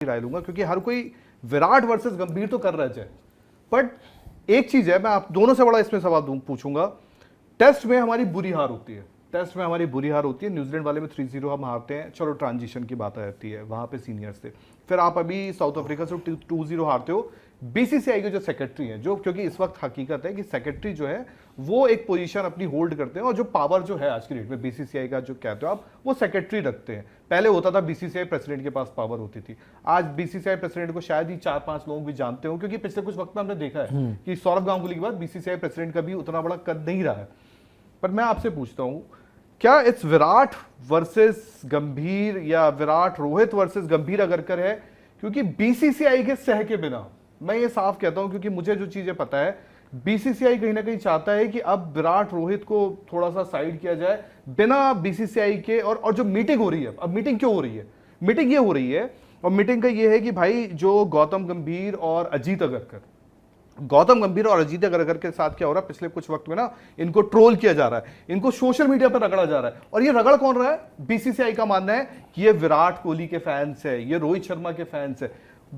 राय लूंगा, क्योंकि हर कोई विराट वर्सेस गंभीर तो कर रहा है, बट एक चीज है, मैं आप दोनों से बड़ा इसमें सवाल पूछूंगा। टेस्ट में हमारी बुरी हार होती है, टेस्ट में हमारी बुरी हार होती है। न्यूजीलैंड वाले में 3-0 हम हारते हैं, चलो ट्रांजिशन की बात आती है, वहां पे सीनियर्स थे। फिर आप अभी साउथ अफ्रीका से 2-0 हारते हो। बीसीसीआई के जो सेक्रेटरी हैं, जो क्योंकि इस वक्त हकीकत है कि सेक्रेटरी जो है वो एक पोजीशन अपनी होल्ड करते हैं, और जो पावर जो है आज की डेट में बीसीसीआई का जो कहते हो आप, वो सेक्रेटरी रखते हैं। पहले होता था बीसीसीआई प्रेसिडेंट के पास पावर होती थी। आज बीसीसीआई प्रेसिडेंट को शायद ही 4-5 लोग भी जानते हो, क्योंकि पिछले कुछ वक्त में हमने देखा है कि सौरव गांगुली के बाद बीसीसीआई प्रेसिडेंट का भी उतना बड़ा कद नहीं रहा है। पर मैं आपसे पूछता हूं, क्या इट्स विराट वर्सेस गंभीर या विराट रोहित वर्सेस गंभीर अगर कर है? क्योंकि बीसीसीआई के सह के बिना, मैं ये साफ कहता हूं, क्योंकि मुझे जो चीजें पता है, बीसीसीआई कहीं ना कहीं चाहता है कि अब विराट रोहित को थोड़ा सा साइड किया जाए बिना बीसीसीआई के। और जो मीटिंग हो रही है, अब मीटिंग क्यों हो रही है? मीटिंग ये हो रही है, और मीटिंग का ये है कि भाई जो गौतम गंभीर और अजीत अगरकर के साथ क्या हो रहा है पिछले कुछ वक्त में ना, इनको ट्रोल किया जा रहा है, इनको सोशल मीडिया पर रगड़ा जा रहा है। और ये रगड़ कौन रहा है? बीसीसीआई का मानना है कि ये विराट कोहली के फैंस है, ये रोहित शर्मा के फैंस है।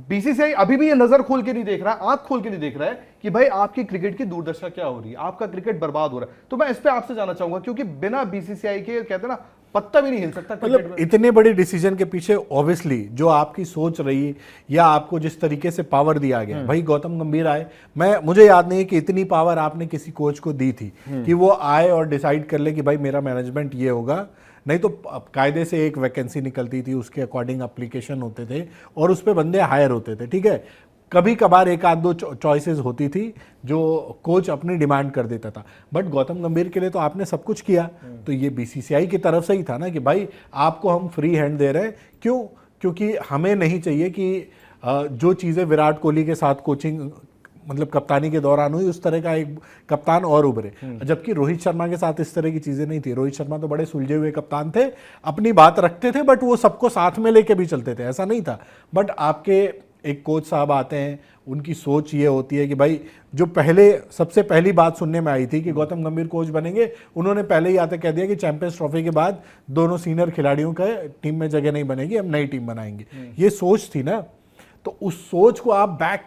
बीसीसीआई अभी भी ये नजर खोल के नहीं देख रहा है, आंख खोल के नहीं देख रहा है कि भाई आपकी क्रिकेट की दुर्दशा क्या हो रही है, आपका क्रिकेट बर्बाद हो रहा है। तो मैं इस पे आपसे जानना चाहूंगा, क्योंकि बिना बीसीसीआई के कहते हैं ना, पत्ता भी नहीं हिल सकता। मतलब इतने बड़े डिसीजन के पीछे ऑब्वियसली जो आपकी सोच रही या आपको जिस तरीके से पावर दिया गया, भाई गौतम गंभीर आए, मुझे याद नहीं है कि इतनी पावर आपने किसी कोच को दी थी कि वो आए और डिसाइड कर ले कि भाई मेरा मैनेजमेंट ये होगा। नहीं तो कायदे से एक वैकेंसी निकलती थी, उसके अकॉर्डिंग एप्लीकेशन होते थे और उस पर बंदे हायर होते थे, ठीक है। कभी कभार एक आध दो चॉइसेस होती थी जो कोच अपनी डिमांड कर देता था, बट गौतम गंभीर के लिए तो आपने सब कुछ किया। तो ये बीसीसीआई की तरफ से ही था ना कि भाई आपको हम फ्री हैंड दे रहे हैं। क्यों? क्योंकि हमें नहीं चाहिए कि जो चीज़ें विराट कोहली के साथ कोचिंग मतलब कप्तानी के दौरान हुई, उस तरह का एक कप्तान और उभरे। जबकि रोहित शर्मा के साथ इस तरह की चीज़ें नहीं थी। रोहित शर्मा तो बड़े सुलझे हुए कप्तान थे, अपनी बात रखते थे, बट वो सबको साथ में लेके भी चलते थे, ऐसा नहीं था। बट आपके एक कोच साहब आते हैं, उनकी सोच ये होती है कि भाई जो सबसे पहली बात सुनने में आई थी कि गौतम गंभीर कोच बनेंगे, उन्होंने पहले ही आते कह दिया कि चैंपियंस ट्रॉफी के बाद दोनों सीनियर खिलाड़ियों का टीम में जगह नहीं बनेगी, हम नई टीम बनाएंगे। ये सोच थी ना। तो उस सोच को आप बैक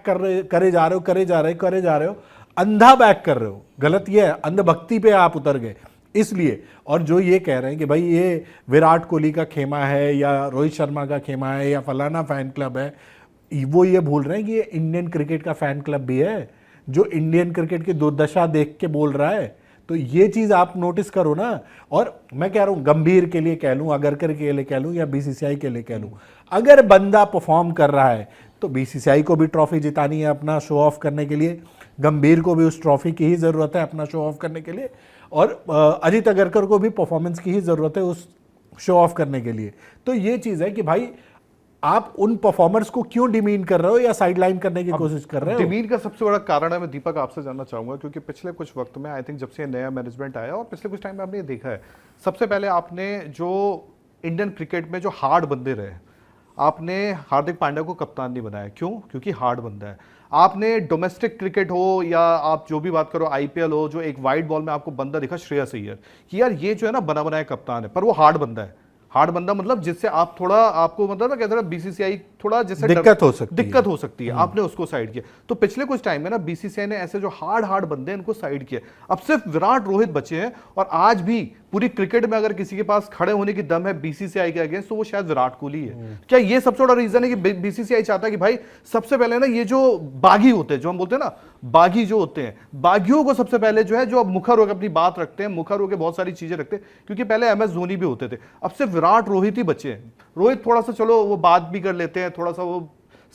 करे जा रहे हो, अंधा बैक कर रहे हो। गलत ये है, अंधभक्ति पे आप उतर गए इसलिए। और जो ये कह रहे हैं कि भाई ये विराट कोहली का खेमा है या रोहित शर्मा का खेमा है या फलाना फैन क्लब है, वो ये भूल रहे हैं कि ये इंडियन क्रिकेट का फैन क्लब भी है, जो इंडियन क्रिकेट की दुर्दशा देख के बोल रहा है। तो ये चीज़ आप नोटिस करो ना। और मैं कह रहा हूँ, गंभीर के लिए कह लूँ, अगरकर के लिए कह लूँ या बीसीसीआई के लिए कह लूँ, अगर बंदा परफॉर्म कर रहा है तो बीसीसीआई को भी ट्रॉफी जितानी है अपना शो ऑफ करने के लिए, गंभीर को भी उस ट्रॉफी की ही ज़रूरत है अपना शो ऑफ करने के लिए, और अजीत अगरकर को भी परफॉर्मेंस की ही ज़रूरत है उस शो ऑफ करने के लिए। तो ये चीज़ है कि भाई आप उन परफॉर्मर्स को क्यों डिमीन कर रहे हो या साइडलाइन करने की कोशिश कर रहे हो? डिमीन का सबसे बड़ा कारण है, मैं दीपक आपसे जानना चाहूंगा, क्योंकि पिछले कुछ वक्त में आई थिंक जब से नया मैनेजमेंट आया और पिछले कुछ टाइम में आपने ये देखा है, सबसे पहले आपने जो इंडियन क्रिकेट में जो हार्ड बंदे रहे, आपने हार्दिक पांड्या को कप्तान नहीं बनाया। क्यों? क्योंकि हार्ड बंदा है। आपने डोमेस्टिक क्रिकेट हो या आप जो भी बात करो, आईपीएल हो, जो एक वाइट बॉल में आपको बंदा दिखा श्रेयस अय्यर कि यार ये जो है ना बना बनाया कप्तान है, पर वो हार्ड बंदा है। हार्ड बंदा मतलब जिससे आप थोड़ा, आपको मतलब ना कहते हैं बीसीसीआई थोड़ा जैसे दिक्कत हो सकती है, आपने उसको साइड किया। तो पिछले कुछ टाइम में ना बीसीसीआई ने ऐसे जो हार्ड बंदे इनको साइड किया। अब सिर्फ विराट रोहित बचे हैं, और आज भी पूरी क्रिकेट में अगर किसी के पास खड़े होने की दम है बीसीसीआई के अगेंस्ट, तो वो शायद विराट कोहली है। क्या ये सबसे बड़ा रीजन है कि बीसीसीआई चाहता है कि भाई सबसे पहले ना ये जो बागी होते हैं, जो हम बोलते हैं ना बागी जो होते हैं, बागियों को सबसे पहले जो है, जो अब मुखर होकर अपनी बात रखते हैं, मुखर होकर बहुत सारी चीजें रखते हैं, क्योंकि पहले एमएस धोनी भी होते थे, अब सिर्फ विराट रोहित ही बचे हैं। रोहित थोड़ा सा चलो वो बात भी कर लेते हैं, थोड़ा सा वो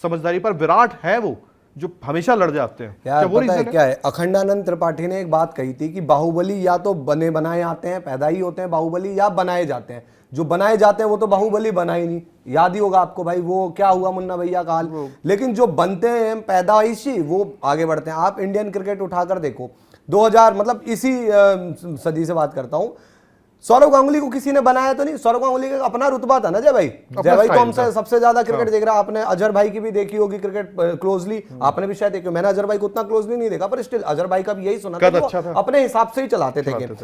समझदारी, पर विराट है वो जो हमेशा लड़ जाते हैं। यार पता है क्या है, अखंडानंद त्रिपाठी ने एक बात कही थी कि बाहुबली या तो बने बनाए आते हैं, पैदा ही होते हैं बाहुबली, या बनाए जाते हैं। जो बनाए जाते हैं वो तो बाहुबली बना ही नहीं। याद ही होगा आपको भाई वो क्या हुआ मुन्ना भैया का हाल। लेकिन जो बनते हैं पैदाइशी वो आगे बढ़ते हैं। आप इंडियन क्रिकेट उठाकर देखो, 2000 मतलब इसी सदी से बात करता हूं, सौरव गांगुली को किसी ने बनाया तो नहीं। सौरव गांगुली का अपना रुतबा था ना जय भाई तो हमसे सबसे ज्यादा क्रिकेट देख रहा। आपने अजहर भाई की भी देखी होगी क्रिकेट क्लोजली, आपने भी शायद देखी। मैंने अजहर भाई को उतना क्लोजली नहीं देखा, पर स्टिल अजहर भाई का भी यही सुना था, अच्छा था। अपने हिसाब से ही चलाते थे गेम।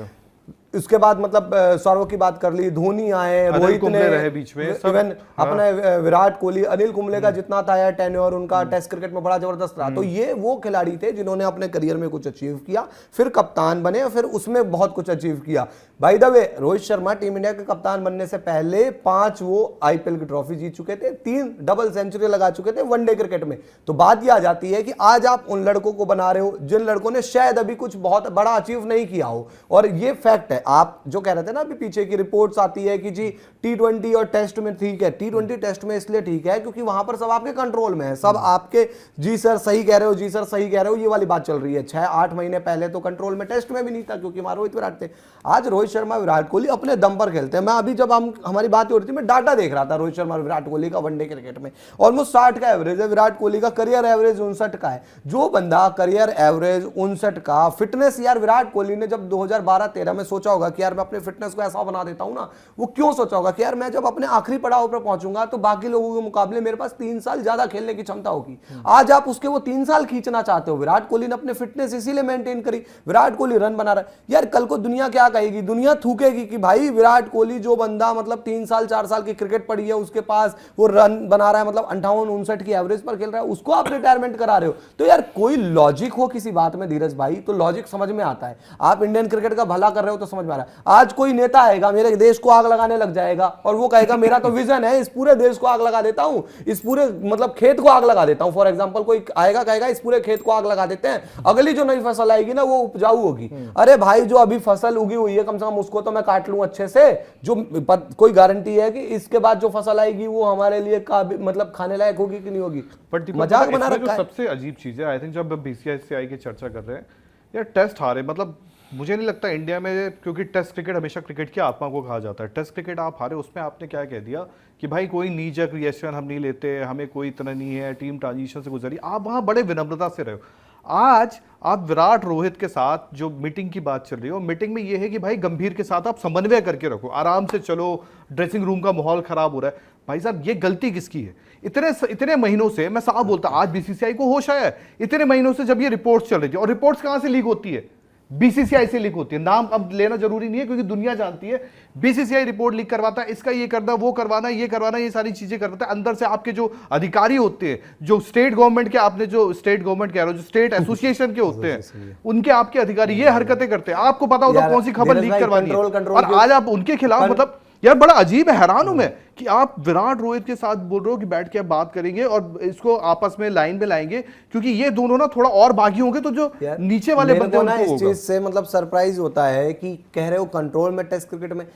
उसके बाद मतलब सौरव की बात कर ली, धोनी आए, अनिल रोहित कुंबले ने रहे बीच में, सब। इवन अपने विराट कोहली, अनिल कुंबले का जितना था टेन्योर उनका टेस्ट क्रिकेट में बड़ा जबरदस्त रहा। तो ये वो खिलाड़ी थे जिन्होंने अपने करियर में कुछ अचीव किया, फिर कप्तान बने और फिर उसमें बहुत कुछ अचीव किया। By the way Rohit Sharma team India के कप्तान बनने से पहले 5 वो आईपीएल की ट्रॉफी जीत चुके थे, 3 डबल सेंचुरी लगा चुके थे वनडे क्रिकेट में। तो बात यह आ जाती है कि आज आप उन लड़कों को बना रहे हो जिन लड़कों ने शायद अभी कुछ बहुत बड़ा अचीव नहीं किया हो, और ये फैक्ट है। आप जो कह रहे थे ना अभी पीछे की रिपोर्ट्स आती है कि जी T20 और टेस्ट में ठीक है, T20 टेस्ट में इसलिए ठीक है क्योंकि वहां पर सब आपके कंट्रोल में है, सब आपके, जी सर सही कह रहे हो, जी सर सही कह रहे हो, ये वाली बात चल रही है। 6-8 महीने पहले तो कंट्रोल में टेस्ट में भी नहीं था क्योंकि हमारे रोहित विराट थे। आज रोहित शर्मा विराट कोहली अपने दम पर खेलते हैं। मैं अभी जब हमारी बात हो रही थी, मैं डाटा देख रहा था रोहित शर्मा और विराट कोहली का वनडे क्रिकेट में, ऑलमोस्ट 60 का एवरेज है, विराट कोहली का करियर एवरेज 59 का है। जो बंदा करियर एवरेज 59 का, फिटनेस यार विराट कोहली ने जब 2012-13 में सोचा होगा कि यार मैं अपने फिटनेस को ऐसा बना देता हूं ना, वो क्यों सोचा होगा कि यार मैं जब अपने आखिरी पड़ाव पर पहुंचूंगा तो बाकी लोगों के मुकाबले मेरे पास 3 साल ज्यादा खेलने की क्षमता होगी। आज आप उसके वो 3 साल खींचना चाहते हो। विराट कोहली ने अपने फिटनेस इसीलिए मेंटेन करी, विराट कोहली रन बना रहा है। यार कल को दुनिया क्या कहेगी? दुनिया थूकेगी कि भाई विराट कोहली जो बंदा मतलब 3 साल 4 साल की क्रिकेट पड़ी है, उसके पास वो रन बना रहा है, मतलब 58-59 की एवरेज पर खेल रहा है, उसको आप रिटायरमेंट करा रहे हो। तो यार कोई लॉजिक हो किसी बात में धीरज भाई, तो लॉजिक समझ में आता है। आप इंडियन क्रिकेट का भला कर रहे हो तो समझ में आ रहा है। आज कोई नेता आएगा, मेरे देश को आग लगाने लग जाएगा और वो कहेगा मेरा तो विजन है, इस पूरे देश को आग लगा देता हूं, इस पूरे मतलब खेत को आग लगा देता हूं। फॉर एग्जांपल कोई आएगा कहेगा इस पूरे खेत को आग लगा देते हैं, अगली जो नई फसल आएगी ना वो उपजाऊ होगी। अरे भाई जो अभी फसल उगी हुई है कम से कम उसको तो मैं काट लूं अच्छे से, जो कोई गारंटी है कि इसके बाद जो फसल आएगी वो हमारे लिए मतलब खाने लायक होगी कि नहीं होगी? मजाक बना रखा है। सबसे अजीब चीज है, आई थिंक जब बीसीसीआई की चर्चा कर रहे हैं यार, टेस्ट हारे, मतलब मुझे नहीं लगता इंडिया में, क्योंकि टेस्ट क्रिकेट हमेशा क्रिकेट की आत्मा को कहा जाता है। टेस्ट क्रिकेट आप हारे, उसमें आपने क्या कह दिया कि भाई कोई नी जग रिएक्शन हम नहीं लेते, हमें कोई इतना नहीं है, टीम ट्रांजिशन से गुजरी। आप वहाँ बड़े विनम्रता से रहे हो। आज आप विराट रोहित के साथ जो मीटिंग की बात चल रही है, मीटिंग में ये है कि भाई गंभीर के साथ आप समन्वय करके रखो, आराम से चलो, ड्रेसिंग रूम का माहौल खराब हो रहा है। भाई साहब ये गलती किसकी है? इतने महीनों से मैं साफ बोलता, आज बीसीसीआई को होश आया है, इतने महीनों से जब ये रिपोर्ट्स चल रही थी, और रिपोर्ट्स कहां से लीक होती है? बीसीसीआई से लीक होती है। नाम अब लेना जरूरी नहीं है क्योंकि दुनिया जानती है, बीसीसीआई रिपोर्ट लीक करवाता है, इसका ये करना, वो करवाना, ये करवाना, ये सारी चीजें करवाता है। अंदर से आपके जो अधिकारी होते हैं, जो स्टेट गवर्नमेंट के, आपने जो स्टेट गवर्नमेंट कह रहे हो, जो स्टेट एसोसिएशन के होते हैं, उनके आपके अधिकारी ये हरकतें करते हैं। आपको पता होता कौन सी खबर लीक करवानी है, और आज आप उनके खिलाफ, मतलब यार बड़ा अजीब है, हैरान हूं मैं कि आप विराट रोहित के साथ बोल रहे हो कि बैठ के आप बात करेंगे और इसको आपस में लाइन में लाएंगे, क्योंकि ये दोनों ना थोड़ा और बागी होंगे तो जो नीचे वाले बंदे उनको होगा। इस चीज से मतलब सरप्राइज होता है कि कह रहे हो कंट्रोल में टेस्ट क्रिकेट में,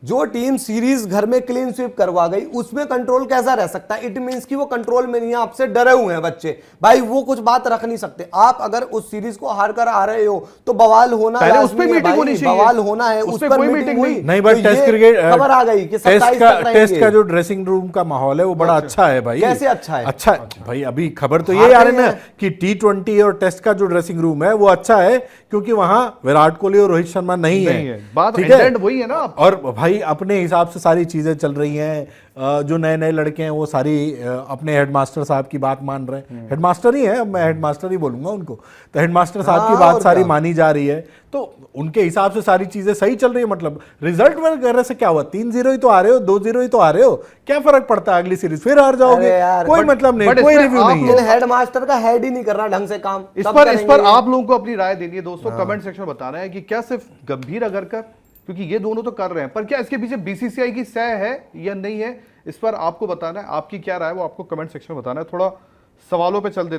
जो टीम सीरीज घर में क्लीन स्वीप करवा गई उसमें कंट्रोल कैसा रह सकता है? इट मींस कि वो कंट्रोल में नहीं है, आपसे डरे हुए हैं बच्चे। भाई वो कुछ बात रख नहीं सकते। आप अगर उस सीरीज को हार कर आ रहे हो तो बवाल होना है, उस पे मीटिंग होनी चाहिए, बवाल होना है, उस पर मीटिंग हुई नहीं। बट टेस्ट क्रिकेट खबर आ गई कि टेस्ट का जो ड्रेसिंग रूम का माहौल है वो बड़ा अच्छा है भाई। कैसे अच्छा है? अच्छा भाई, अभी खबर तो ये आ रही है ना कि T20 और टेस्ट का जो ड्रेसिंग रूम है वो अच्छा है क्योंकि वहां विराट कोहली और रोहित शर्मा नहीं है। बात वही है ना। और भाई अपने हिसाब से सारी चीजें चल रही हैं। जो नए नए लड़के हैं वो सारी अपने हेडमास्टर साहब की बात मान रहे हैं। हेडमास्टर ही है, मैं हेडमास्टर ही बोलूंगा उनको, तो हेडमास्टर साहब की बात सारी मानी जा रही है, तो उनके हिसाब से सारी चीजें सही चल रही है। मतलब रिजल्ट वगैरह से क्या हुआ? 3-0 ही तो आ रहे हो, 2-0 ही तो आ रहे हो, क्या फर्क पड़ता है? अगली सीरीज फिर हार जाओगे, कोई मतलब नहीं, कोई रिव्यू नहीं है। हेडमास्टर का हेड ही नहीं कर रहा ढंग से काम। इस पर आप लोगों को अपनी राय देनी है दोस्तों, कमेंट सेक्शन में बताना है कि क्या सिर्फ गंभीर अगरकर, क्योंकि ये दोनों तो कर रहे हैं, पर क्या इसके पीछे बीसीसीआई की सह है या नहीं है, इस पर आपको बताना है। आपकी क्या राय है वो आपको कमेंट सेक्शन में बताना है। थोड़ा सवालों पे चल देते